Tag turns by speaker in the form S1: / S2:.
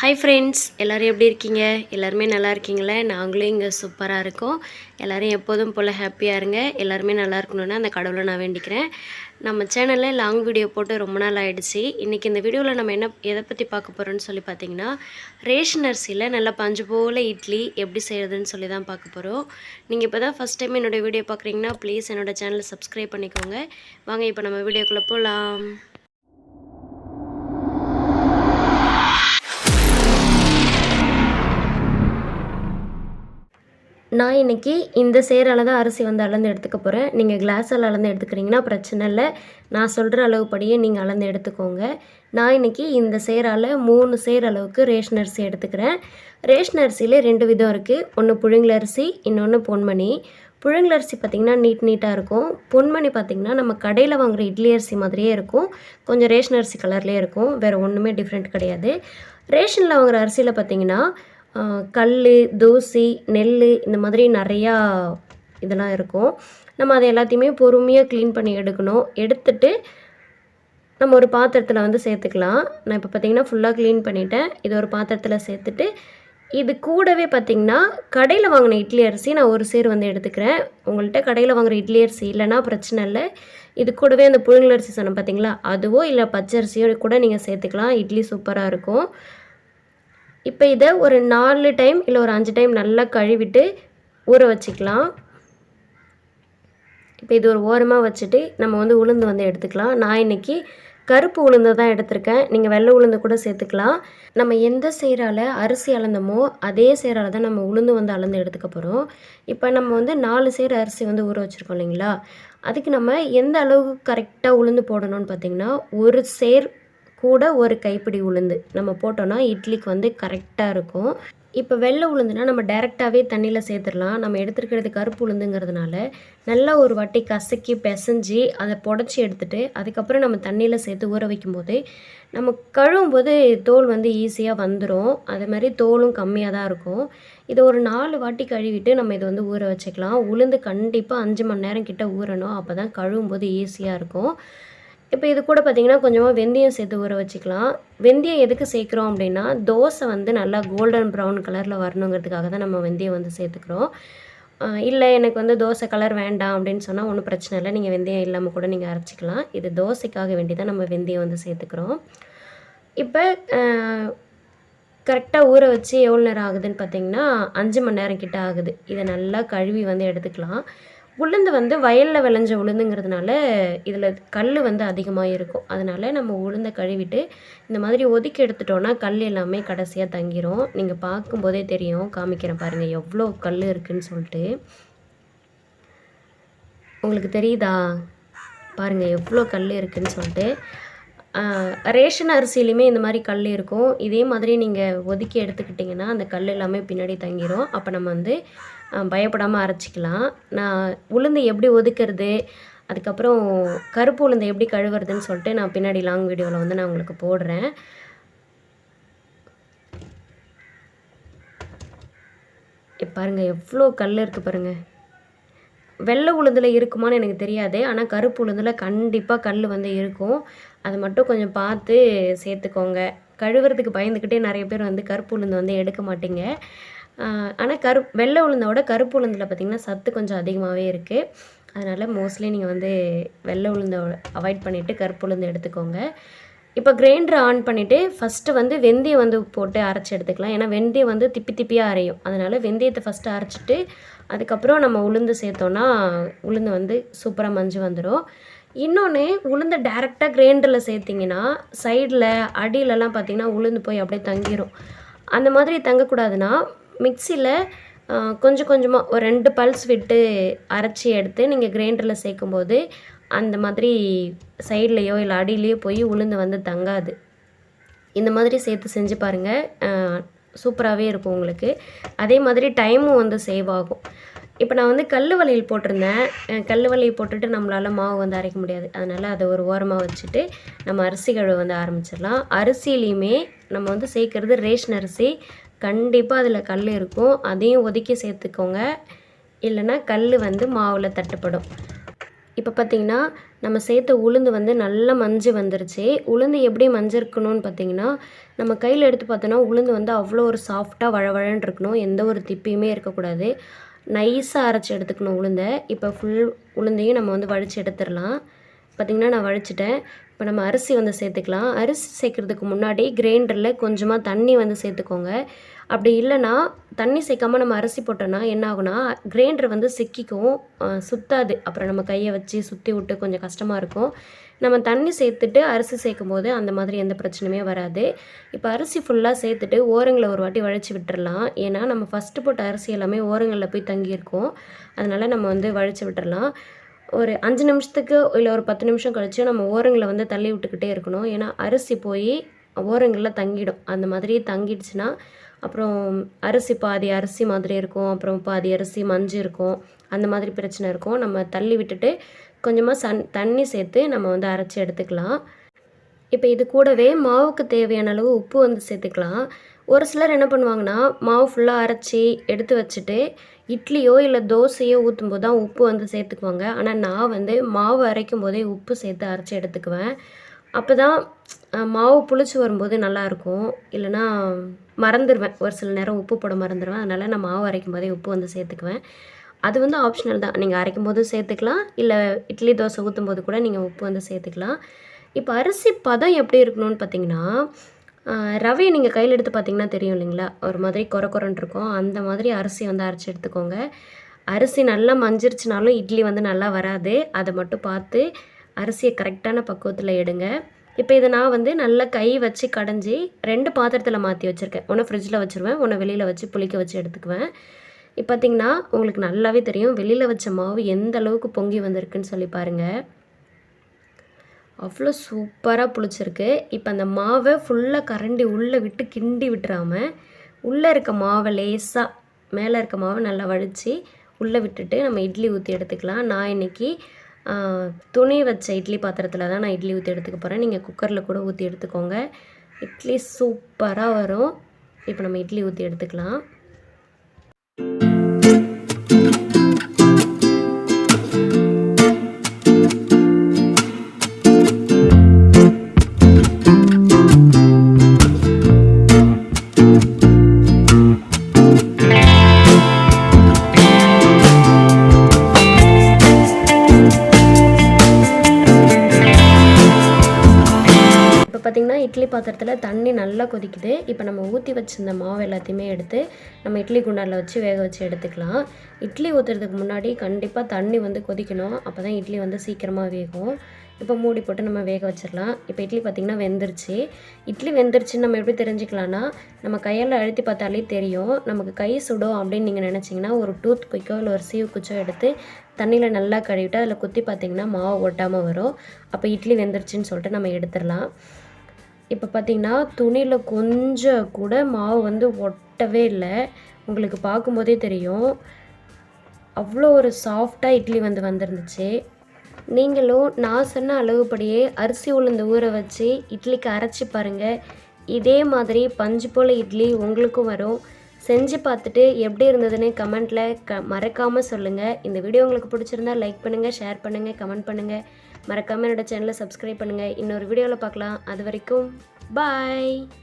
S1: Hi friends, எல்லோரும் எப்படி இருக்கீங்க? எல்லாருமே நல்லா இருக்கீங்களே? நாங்களும் இங்கே சூப்பராக இருக்கோம். எல்லோரும் எப்போதும் போல் ஹாப்பியாக இருங்க. எல்லாருமே நல்லா இருக்கணும்னு அந்த கடவுளை நான் வேண்டிக்கிறேன். நம்ம சேனலில் லாங் வீடியோ போட்டு ரொம்ப நாள் ஆகிடுச்சி. இன்றைக்கி இந்த வீடியோவில் நம்ம எதை பற்றி பார்க்க போகிறோன்னு சொல்லி பார்த்தீங்கன்னா, ரேஷன் அரிசியில் நல்லா பஞ்சு போல் இட்லி எப்படி செய்கிறதுன்னு சொல்லி தான் பார்க்க போகிறோம். நீங்கள் இப்போ தான் ஃபஸ்ட் டைம் என்னோடய வீடியோ பார்க்குறீங்கன்னா ப்ளீஸ் என்னோடய சேனலை சப்ஸ்கிரைப் பண்ணிக்கோங்க. வாங்க இப்போ நம்ம வீடியோக்குள்ளே போகலாம். நான் இன்றைக்கி இந்த சேரால் தான் அரிசி வந்து அளந்து எடுத்துக்க போகிறேன். நீங்கள் கிளாஸால் அளந்து எடுத்துக்கிறீங்கன்னா பிரச்சனை இல்லை. நான் சொல்கிற அளவுப்படியே நீங்கள் அளந்து எடுத்துக்கோங்க. நான் இன்றைக்கி இந்த சேரால் 3 சேர் அளவுக்கு ரேஷன் அரிசி எடுத்துக்கிறேன். ரேஷன் அரிசியில் 2 விதம் இருக்குது. ஒன்று புழுங்கலரிசி, இன்னொன்று பொன்மணி. புழுங்கலரிசி பார்த்திங்கன்னா நீட்டாக இருக்கும். பொன்மணி பார்த்திங்கன்னா நம்ம கடையில் வாங்குகிற இட்லி அரிசி மாதிரியே இருக்கும். கொஞ்சம் ரேஷன் அரிசி கலர்லேயே இருக்கும். வேறு ஒன்றுமே டிஃப்ரெண்ட் கிடையாது. ரேஷனில் வாங்குகிற அரிசியில் பார்த்திங்கன்னா கல், தூசி, நெல் இந்த மாதிரி நிறையா இதெல்லாம் இருக்கும். நம்ம அதை எல்லாத்தையுமே பொறுமையாக க்ளீன் பண்ணி எடுக்கணும். எடுத்துட்டு நம்ம ஒரு பாத்திரத்தில் வந்து சேர்த்துக்கலாம். நான் இப்போ பார்த்திங்கன்னா ஃபுல்லாக க்ளீன் பண்ணிவிட்டேன். இது ஒரு பாத்திரத்தில் சேர்த்துட்டு இது கூடவே பார்த்திங்கன்னா கடையில் வாங்கின இட்லி அரிசி நான் ஒரு சேர் வந்து எடுத்துக்கிறேன். உங்கள்கிட்ட கடையில் வாங்குகிற இட்லி அரிசி இல்லைன்னா பிரச்சனை இல்லை. இது கூடவே அந்த புழுங்கலரிசி சொன்னேன் பார்த்திங்களா, அதுவோ இல்லை பச்சரிசியோ கூட நீங்கள் சேர்த்துக்கலாம். இட்லி சூப்பராக இருக்கும். இப்போ இதை ஒரு 4 டைம் இல்லை ஒரு 5 டைம் நல்லா கழுவிட்டு ஊற வச்சுக்கலாம். இப்போ இது ஒரு ஓரமாக வச்சுட்டு நம்ம வந்து உளுந்து வந்து எடுத்துக்கலாம். நான் இன்றைக்கி கருப்பு உளுந்து தான் எடுத்திருக்கேன். நீங்கள் வெள்ளை உளுந்து கூட சேர்த்துக்கலாம். நம்ம எந்த சேரால் அரிசி அளந்தோமோ அதே சேரால் தான் நம்ம உளுந்து வந்து அளந்து எடுத்துக்க போகிறோம். இப்போ நம்ம வந்து 4 சேர் அரிசி வந்து ஊற வச்சுருக்கோம் இல்லைங்களா, அதுக்கு நம்ம எந்த அளவுக்கு கரெக்டாக உளுந்து போடணும்னு பார்த்திங்கன்னா, ஒரு சேர் கூட ஒரு கைப்பிடி உளுந்து நம்ம போட்டோன்னா இட்லிக்கு வந்து கரெக்டாக இருக்கும். இப்போ வெள்ளை உளுந்துனா நம்ம டைரெக்டாகவே தண்ணியில் சேர்த்துடலாம். நம்ம எடுத்துருக்கிறது கருப்பு உளுந்துங்கிறதுனால நல்லா ஒரு வாட்டி கசக்கி பிசைஞ்சி அதை புடச்சி எடுத்துகிட்டு அதுக்கப்புறம் நம்ம தண்ணியில் சேர்த்து ஊற வைக்கும்போது நம்ம கழுவும் போது தோல் வந்து ஈஸியாக வந்துடும். அதே மாதிரி தோலும் கம்மியாக தான் இருக்கும். இதை ஒரு 4 வாட்டி கழுவிட்டு நம்ம இதை வந்து ஊற வச்சுக்கலாம். உளுந்து கண்டிப்பாக 5 மணி நேரம் கிட்ட ஊறணும். அப்போ தான் கழுவும் போது ஈஸியாக இருக்கும். இப்போ இது கூட பார்த்திங்கன்னா கொஞ்சமாக வெந்தயம் சேர்த்து ஊற வச்சுக்கலாம். வெந்தயம் எதுக்கு சேர்க்குறோம் அப்படின்னா, தோசை வந்து நல்லா கோல்டன் ப்ரௌன் கலரில் வரணுங்கிறதுக்காக தான் நம்ம வெந்தயம் வந்து சேர்த்துக்கிறோம். இல்லை எனக்கு வந்து தோசை கலர் வேண்டாம் அப்படின்னு சொன்னால் ஒன்றும் பிரச்சனை இல்லை. நீங்கள் வெந்தயம் இல்லாமல் கூட நீங்கள் அரைச்சிக்கலாம். இது தோசைக்காக வேண்டி தான் நம்ம வெந்தயம் வந்து சேர்த்துக்கிறோம். இப்போ கரெக்டாக ஊற வச்சு எவ்வளோ நேரம் ஆகுதுன்னு பார்த்திங்கன்னா 5 மணி நேரம் கிட்ட ஆகுது. இதை நல்லா கழுவி வந்து எடுத்துக்கலாம். உளுந்து வந்து வயலில் விளைஞ்ச உளுந்துங்கிறதுனால இதில் கல் வந்து அதிகமாக இருக்கும். அதனால் நம்ம உளுந்தை கழுவிட்டு இந்த மாதிரி ஒதுக்கி எடுத்துட்டோன்னா கல் எல்லாமே கடைசியாக தங்கிரும். நீங்கள் பார்க்கும்போதே தெரியும். காமிக்கிறேன் பாருங்கள் எவ்வளோ கல் இருக்குதுன்னு சொல்லிட்டு. உங்களுக்கு தெரியுதா? பாருங்கள் எவ்வளோ கல் இருக்குதுன்னு சொல்லிட்டு. ரேஷன் அரிசிலையுமே இந்த மாதிரி கல் இருக்கும். இதே மாதிரி நீங்கள் ஒதுக்கி எடுத்துக்கிட்டிங்கன்னா அந்த கல் எல்லாமே பின்னாடி தங்கிரும். அப்போ நம்ம வந்து பயப்படாமல் அரைச்சிக்கலாம். நான் உளுந்து எப்படி ஒதுக்கிறது, அதுக்கப்புறம் கருப்பு உளுந்தை எப்படி கழுவுறதுன்னு சொல்லிட்டு நான் பின்னாடி லாங் வீடியோவில் வந்து நான் உங்களுக்கு போடுறேன். பாருங்கள் எவ்வளோ கல் இருக்குது பாருங்கள். வெள்ளை உளுந்தில் இருக்குமான்னு எனக்கு தெரியாது. ஆனால் கருப்பு உளுந்தில் கண்டிப்பாக கல் வந்து இருக்கும். அது மட்டும் கொஞ்சம் பார்த்து சேர்த்துக்கோங்க. கழுவுறதுக்கு பயந்துக்கிட்டே நிறைய பேர் வந்து கருப்பு உளுந்து வந்து எடுக்க மாட்டீங்க. ஆனால் வெள்ளை உளுந்தோட கருப்பு உளுந்தில் பார்த்திங்கன்னா சத்து கொஞ்சம் அதிகமாகவே இருக்குது. அதனால் மோஸ்ட்லி நீங்கள் வந்து வெள்ளை உளுந்தை அவாய்ட் பண்ணிவிட்டு கருப்பு உளுந்து எடுத்துக்கோங்க. இப்போ கிரைண்டரை ஆன் பண்ணிவிட்டு ஃபஸ்ட்டு வந்து வெந்தயம் வந்து போட்டு அரைச்சி எடுத்துக்கலாம். ஏன்னா வெந்தயம் வந்து திப்பியாக அரையும். அதனால் வெந்தயத்தை ஃபஸ்ட்டு அரைச்சிட்டு அதுக்கப்புறம் நம்ம உளுந்து சேர்த்தோன்னா உளுந்து வந்து சூப்பராக மஞ்சு வந்துடும். இன்னொன்று, உளுந்தை டேரெக்டாக கிரைண்டரில் சேர்த்திங்கன்னா சைடில் அடியிலலாம் பார்த்திங்கன்னா உளுந்து போய் அப்படியே தங்கிடும். அந்த மாதிரி தங்கக்கூடாதுன்னா மிக்சியில் கொஞ்சம் கொஞ்சமாக ஒரு 2 பல்ஸ் விட்டு அரைச்சி எடுத்து நீங்கள் கிரைண்டரில் சேர்க்கும்போது அந்த மாதிரி சைட்லேயோ இல்லை அடியிலையோ போய் உளுந்து வந்து தங்காது. இந்த மாதிரி சேர்த்து செஞ்சு பாருங்கள். சூப்பராகவே இருக்கும் உங்களுக்கு. அதே மாதிரி டைமும் வந்து சேவ் ஆகும். இப்போ நான் வந்து கல் வளையல் போட்டிருந்தேன். கல் வளையல் போட்டுட்டு நம்மளால் மாவு வந்து அரைக்க முடியாது. அதனால் அதை ஒரு ஓரமாக வச்சுட்டு நம்ம அரிசி கழுவ வந்து ஆரம்பிச்சிடலாம். அரிசிலையுமே நம்ம வந்து சேர்க்குறது ரேஷன் அரிசி. கண்டிப்பாக அதில் கல் இருக்கும். அதையும் ஒதுக்கி சேர்த்துக்கோங்க. இல்லைன்னா கல் வந்து மாவில் தட்டுப்படும். இப்போ பார்த்தீங்கன்னா, நம்ம சேர்த்த உளுந்து வந்து நல்லா மஞ்சு வந்துருச்சு. உளுந்து எப்படி மஞ்சிருக்கணும்னு பார்த்தீங்கன்னா, நம்ம கையில எடுத்து பார்த்தோன்னா, உளுந்து வந்து அவ்வளோ ஒரு சாஃப்ட்டா வழவழன்னு இருக்கணும். எந்த ஒரு திப்பியுமே இருக்கக்கூடாது. நைஸா அரைச்சு எடுத்துக்கணும் உளுந்த. இப்போ ஃபுல் உளுந்தையும் நம்ம வந்து வடிச்சு எடுத்துடலாம். பார்த்திங்கன்னா, நான் வடிச்சிட்டேன். இப்போ நம்ம அரிசி வந்து சேர்த்துக்கலாம். அரிசி சேர்க்குறதுக்கு முன்னாடி கிரைண்டரில் கொஞ்சமாக தண்ணி வந்து சேர்த்துக்கோங்க. அப்படி இல்லைன்னா தண்ணி சேர்க்காம நம்ம அரிசி போட்டோன்னா என்ன ஆகுனா கிரைண்டர் வந்து சிக்கிக்கும், சுத்தாது. அப்புறம் நம்ம கையை வச்சு சுற்றி விட்டு கொஞ்சம் கஷ்டமாக இருக்கும். நம்ம தண்ணி சேர்த்துட்டு அரிசி சேர்க்கும்போது அந்த மாதிரி எந்த பிரச்சனையுமே வராது. இப்போ அரிசி ஃபுல்லாக சேர்த்துட்டு ஓரங்களில் ஒரு வாட்டி வழித்து விட்டுறலாம். ஏன்னா நம்ம ஃபஸ்ட்டு போட்ட அரிசி எல்லாமே ஓரங்களில் போய் தங்கியிருக்கும். அதனால் நம்ம வந்து வழித்து விட்டுறலாம். ஒரு 5 நிமிஷத்துக்கு இல்லை ஒரு 10 நிமிஷம் கழிச்சு நம்ம ஓரங்களை வந்து தள்ளி விட்டுக்கிட்டே இருக்கணும். ஏன்னா அரிசி போய் ஓரங்களில் தங்கிடும். அந்த மாதிரி தங்கிடுச்சுன்னா அப்புறம் அரிசி பாதி அரிசி மாதிரி இருக்கும், அப்புறம் பாதி அரிசி மஞ்சு இருக்கும். அந்த மாதிரி பிரச்சனை இருக்கும். நம்ம தள்ளி விட்டுட்டு கொஞ்சமாக தண்ணி சேர்த்து நம்ம வந்து அரைச்சி எடுத்துக்கலாம். இப்போ இது கூடவே மாவுக்கு தேவையான அளவு உப்பு வந்து சேர்த்துக்கலாம். ஒரு சிலர் என்ன பண்ணுவாங்கன்னா, மாவு ஃபுல்லாக அரைச்சி எடுத்து வச்சுட்டு இட்லியோ இல்லை தோசையோ ஊற்றும்போது தான் உப்பு வந்து சேர்த்துக்குவாங்க. ஆனால் நான் வந்து மாவு அரைக்கும் போதே உப்பு சேர்த்து அரைச்சி எடுத்துக்குவேன். அப்போ தான் மாவு புளிச்சு வரும்போது நல்லாயிருக்கும். இல்லைனா மறந்துடுவேன், ஒரு சில நேரம் உப்பு போட மறந்துடுவேன். அதனால் நான் மாவு அரைக்கும் போதே உப்பு வந்து சேர்த்துக்குவேன். அது வந்து ஆப்ஷனல் தான். நீங்கள் அரைக்கும் போது சேர்த்துக்கலாம், இல்லை இட்லி தோசை ஊற்றும்போது கூட நீங்கள் உப்பு வந்து சேர்த்துக்கலாம். இப்போ அரிசி பதம் எப்படி இருக்கணும்னு பார்த்தீங்கன்னா, ரவையை நீங்கள் கையில் எடுத்து பார்த்தீங்கன்னா தெரியும் இல்லைங்களா, ஒரு மாதிரி கொர கொரன்னு இருக்கும். அந்த மாதிரி அரிசி வந்து அரைச்சி எடுத்துக்கோங்க. அரிசி நல்லா மஞ்சிருச்சுனாலும் இட்லி வந்து நல்லா வராது. அதை மட்டும் பார்த்து அரிசியை கரெக்டான பக்குவத்தில் எடுங்க. இப்போ இதை நான் வந்து நல்லா கை வச்சு கடைஞ்சி 2 பாத்திரத்தில் மாற்றி வச்சுருக்கேன். ஒன்று ஃப்ரிட்ஜில் வச்சுருவேன், ஒன்று வெளியில் வச்சு புளிக்க வச்சு எடுத்துக்குவேன். இப்போ பார்த்திங்கன்னா உங்களுக்கு நல்லாவே தெரியும் வெளியில் வச்ச மாவு எந்த அளவுக்கு பொங்கி வந்திருக்குன்னு சொல்லி பாருங்கள். அவ்வளோ சூப்பராக புளிச்சிருக்கு. இப்போ அந்த மாவை ஃபுல்லாக கரண்டி உள்ளே விட்டு கிண்டி விட்டுறாமல் உள்ளே இருக்க மாவை லேசாக மேலே இருக்க மாவை நல்லா வடித்து உள்ளே விட்டுட்டு நம்ம இட்லி ஊற்றி எடுத்துக்கலாம். நான் இன்றைக்கி துணி வச்ச இட்லி பாத்திரத்தில் தான் நான் இட்லி ஊற்றி எடுத்துக்க போகிறேன். நீங்கள் குக்கரில் கூட ஊற்றி எடுத்துக்கோங்க. இட்லி சூப்பராக வரும். இப்போ நம்ம இட்லி ஊற்றி எடுத்துக்கலாம். பார்த்திங்கன்னா இட்லி பாத்திரத்தில் தண்ணி நல்லா கொதிக்குது. இப்போ நம்ம ஊற்றி வச்சிருந்த மாவு எல்லாத்தையுமே எடுத்து நம்ம இட்லி குண்டானில் வச்சு வேக வச்சு எடுத்துக்கலாம். இட்லி ஊற்றுறதுக்கு முன்னாடி கண்டிப்பாக தண்ணி வந்து கொதிக்கணும். அப்போ தான் இட்லி வந்து சீக்கிரமாக வேகும். இப்போ மூடி போட்டு நம்ம வேக வச்சிடலாம். இப்போ இட்லி பார்த்திங்கன்னா வெந்துருச்சு. இட்லி வெந்துருச்சுன்னு நம்ம எப்படி தெரிஞ்சுக்கலான்னா, நம்ம கையால் அழுத்தி பார்த்தாலே தெரியும். நமக்கு கை சுடும் அப்படின்னு நீங்கள் நினச்சிங்கன்னா ஒரு டூத் பிக்கோ இல்லை ஒரு சீவு குச்சோ எடுத்து தண்ணியில் நல்லா கழுவிட்டு அதில் குத்தி பார்த்திங்கன்னா மாவு ஒட்டாமல் வரும். அப்போ இட்லி வெந்துருச்சுன்னு சொல்லிட்டு நம்ம எடுத்துடலாம். இப்போ பார்த்திங்கன்னா துணியில் கொஞ்சம் கூட மாவு வந்து ஒட்டவே இல்லை. உங்களுக்கு பார்க்கும்போதே தெரியும் அவ்வளோ ஒரு சாஃப்டாக இட்லி வந்து வந்துருந்துச்சு. நீங்களும் நான் சொன்ன அளவுப்படியே அரிசி உளுந்து ஊற வச்சு இட்லிக்கு அரைச்சி பாருங்கள். இதே மாதிரி பஞ்சு போல் இட்லி உங்களுக்கும் வரும். செஞ்சு பார்த்துட்டு எப்படி இருந்ததுன்னு கமெண்ட்டில் மறக்காமல் சொல்லுங்கள். இந்த வீடியோ உங்களுக்கு பிடிச்சிருந்தா லைக் பண்ணுங்கள், ஷேர் பண்ணுங்கள், கமெண்ட் பண்ணுங்கள். மறக்காமல் என்னோடய சேனலை சப்ஸ்கிரைப் பண்ணுங்கள். இன்னொரு வீடியோவில் பார்க்கலாம். அது வரைக்கும் பாய்.